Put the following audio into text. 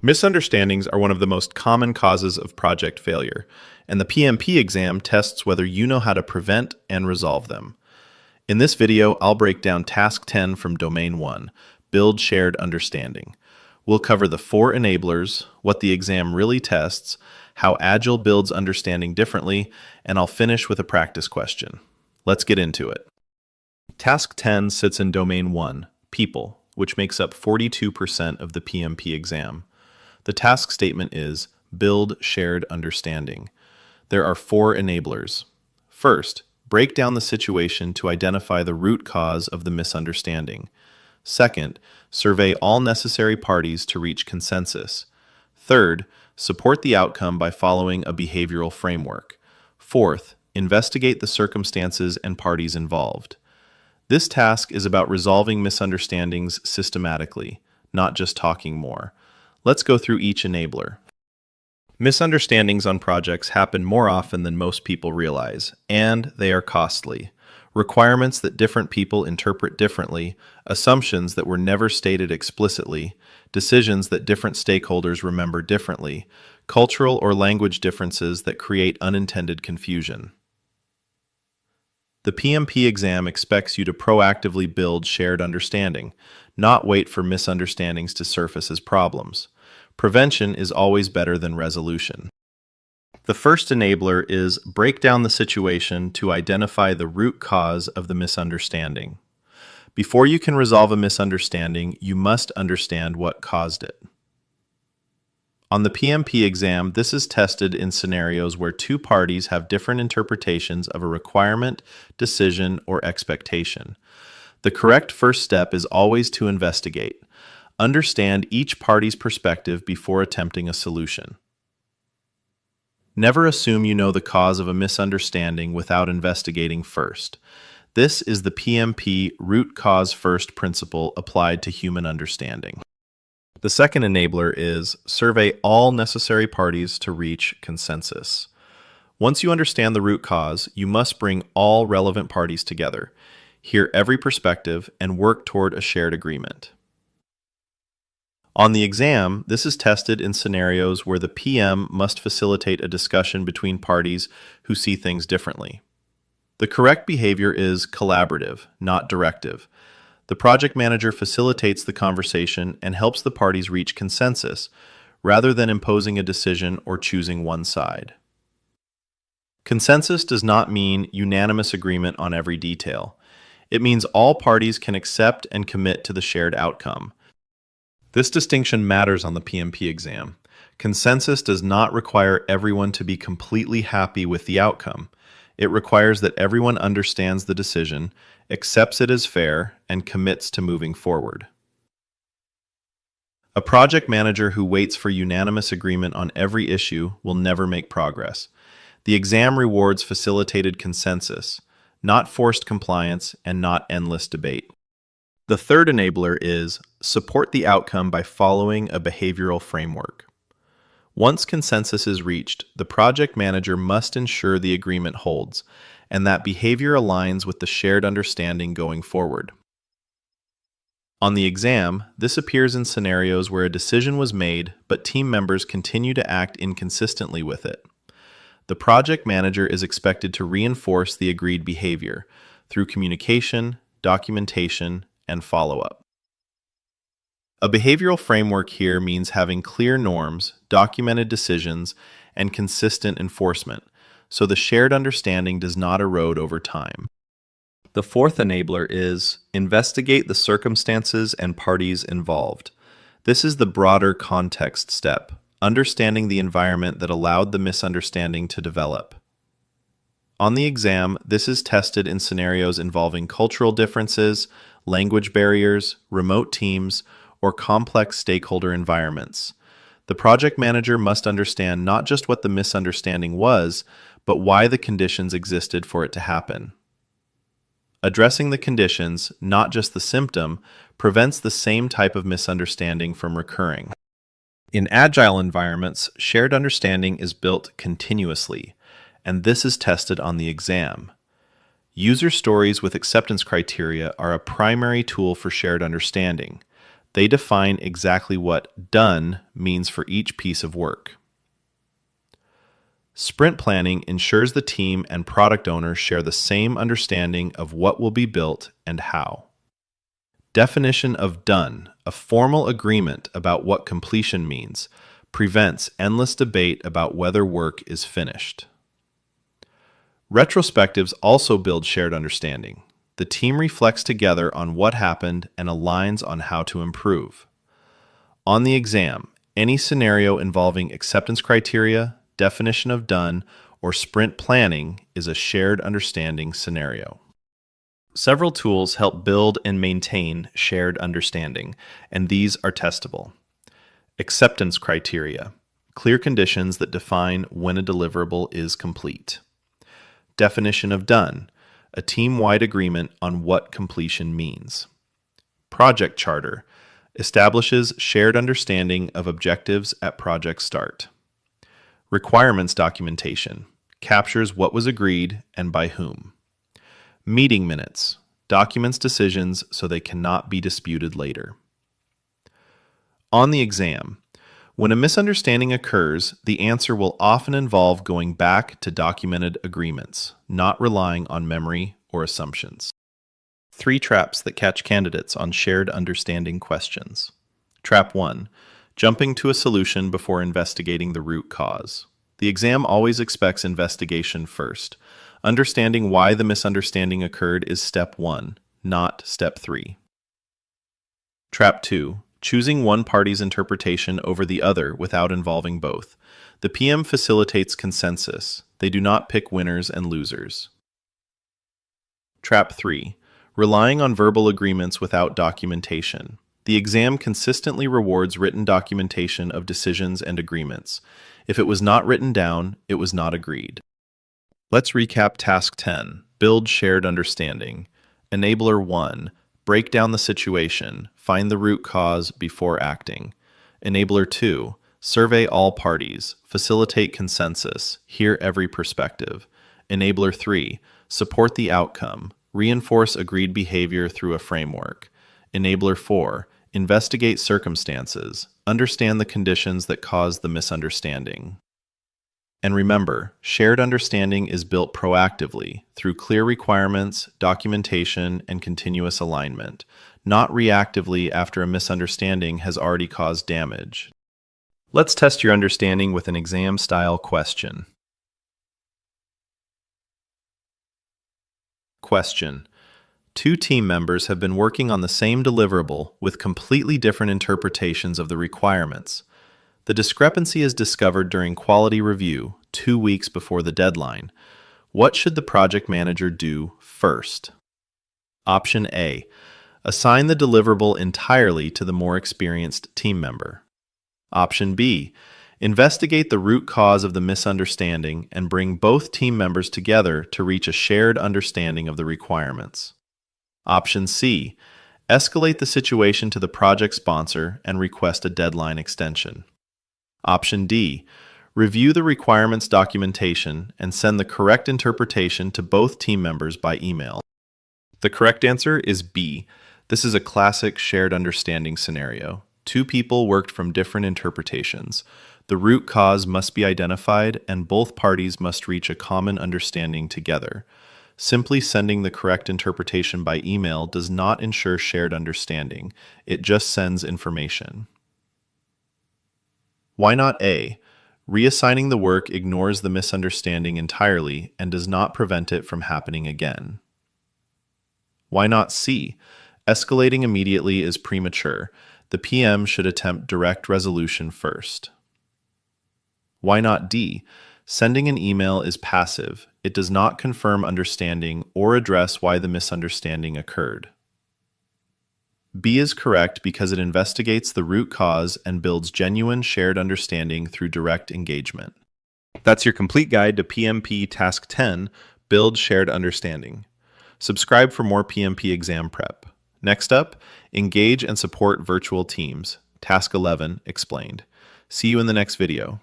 Misunderstandings are one of the most common causes of project failure, and the PMP exam tests whether you know how to prevent and resolve them. In this video, I'll break down Task 10 from Domain 1, Build Shared Understanding. We'll cover the 4 enablers, what the exam really tests, how Agile builds understanding differently, and I'll finish with a practice question. Let's get into it. Task 10 sits in Domain 1, People, which makes up 42% of the PMP exam. The task statement is Build Shared Understanding. There are 4 enablers. First, break down the situation to identify the root cause of the misunderstanding. Second, survey all necessary parties to reach consensus. Third, support the outcome by following a behavioral framework. Fourth, investigate the circumstances and parties involved. This task is about resolving misunderstandings systematically, not just talking more. Let's go through each enabler. Misunderstandings on projects happen more often than most people realize, and they are costly. Requirements that different people interpret differently, assumptions that were never stated explicitly, decisions that different stakeholders remember differently, cultural or language differences that create unintended confusion. The PMP exam expects you to proactively build shared understanding, not wait for misunderstandings to surface as problems. Prevention is always better than resolution. The first enabler is break down the situation to identify the root cause of the misunderstanding. Before you can resolve a misunderstanding, you must understand what caused it. On the PMP exam, this is tested in scenarios where 2 parties have different interpretations of a requirement, decision, or expectation. The correct first step is always to investigate. Understand each party's perspective before attempting a solution. Never assume you know the cause of a misunderstanding without investigating first. This is the PMP root cause first principle applied to human understanding. The second enabler is survey all necessary parties to reach consensus. Once you understand the root cause, you must bring all relevant parties together, hear every perspective, and work toward a shared agreement. On the exam, this is tested in scenarios where the PM must facilitate a discussion between parties who see things differently. The correct behavior is collaborative, not directive. The project manager facilitates the conversation and helps the parties reach consensus, rather than imposing a decision or choosing one side. Consensus does not mean unanimous agreement on every detail. It means all parties can accept and commit to the shared outcome. This distinction matters on the PMP exam. Consensus does not require everyone to be completely happy with the outcome. It requires that everyone understands the decision, accepts it as fair, and commits to moving forward. A project manager who waits for unanimous agreement on every issue will never make progress. The exam rewards facilitated consensus, not forced compliance and not endless debate. The third enabler is support the outcome by following a behavioral framework. Once consensus is reached, the project manager must ensure the agreement holds, and that behavior aligns with the shared understanding going forward. On the exam, this appears in scenarios where a decision was made, but team members continue to act inconsistently with it. The project manager is expected to reinforce the agreed behavior through communication, documentation, and follow-up. A behavioral framework here means having clear norms, documented decisions, and consistent enforcement, so the shared understanding does not erode over time. The fourth enabler is investigate the circumstances and parties involved. This is the broader context step, understanding the environment that allowed the misunderstanding to develop. On the exam, this is tested in scenarios involving cultural differences, language barriers, remote teams, or complex stakeholder environments. The project manager must understand not just what the misunderstanding was, but why the conditions existed for it to happen. Addressing the conditions, not just the symptom, prevents the same type of misunderstanding from recurring. In Agile environments, shared understanding is built continuously, and this is tested on the exam. User stories with acceptance criteria are a primary tool for shared understanding. They define exactly what done means for each piece of work. Sprint planning ensures the team and product owners share the same understanding of what will be built and how. Definition of done, a formal agreement about what completion means, prevents endless debate about whether work is finished. Retrospectives also build shared understanding. The team reflects together on what happened and aligns on how to improve. On the exam, any scenario involving acceptance criteria, definition of done, or sprint planning is a shared understanding scenario. Several tools help build and maintain shared understanding, and these are testable. Acceptance criteria, clear conditions that define when a deliverable is complete. Definition of done, a team-wide agreement on what completion means. Project charter, establishes shared understanding of objectives at project start. Requirements documentation, captures what was agreed and by whom. Meeting minutes, documents decisions so they cannot be disputed later. On the exam, when a misunderstanding occurs, the answer will often involve going back to documented agreements, not relying on memory or assumptions. 3 traps that catch candidates on shared understanding questions. Trap 1. Jumping to a solution before investigating the root cause. The exam always expects investigation first. Understanding why the misunderstanding occurred is step 1, not step 3. Trap 2. Choosing one party's interpretation over the other without involving both. The PM facilitates consensus. They do not pick winners and losers. Trap 3. Relying on verbal agreements without documentation. The exam consistently rewards written documentation of decisions and agreements. If it was not written down, it was not agreed. Let's recap Task 10. Build shared understanding. Enabler 1. Break down the situation. Find the root cause before acting. Enabler 2. Survey all parties. Facilitate consensus. Hear every perspective. Enabler 3. Support the outcome. Reinforce agreed behavior through a framework. Enabler 4. Investigate circumstances. Understand the conditions that caused the misunderstanding. And remember, shared understanding is built proactively through clear requirements, documentation, and continuous alignment, not reactively after a misunderstanding has already caused damage. Let's test your understanding with an exam-style question. Question. 2 team members have been working on the same deliverable with completely different interpretations of the requirements. The discrepancy is discovered during quality review, 2 weeks before the deadline. What should the project manager do first? Option A. Assign the deliverable entirely to the more experienced team member. Option B. Investigate the root cause of the misunderstanding and bring both team members together to reach a shared understanding of the requirements. Option C. Escalate the situation to the project sponsor and request a deadline extension. Option D. Review the requirements documentation and send the correct interpretation to both team members by email. The correct answer is B. This is a classic shared understanding scenario. 2 people worked from different interpretations. The root cause must be identified and both parties must reach a common understanding together. Simply sending the correct interpretation by email does not ensure shared understanding. It just sends information. Why not A? Reassigning the work ignores the misunderstanding entirely and does not prevent it from happening again. Why not C? Escalating immediately is premature. The PM should attempt direct resolution first. Why not D? Sending an email is passive. It does not confirm understanding or address why the misunderstanding occurred. B is correct because it investigates the root cause and builds genuine shared understanding through direct engagement. That's your complete guide to PMP Task 10, Build Shared Understanding. Subscribe for more PMP exam prep. Next up, engage and support virtual teams. Task 11, explained. See you in the next video.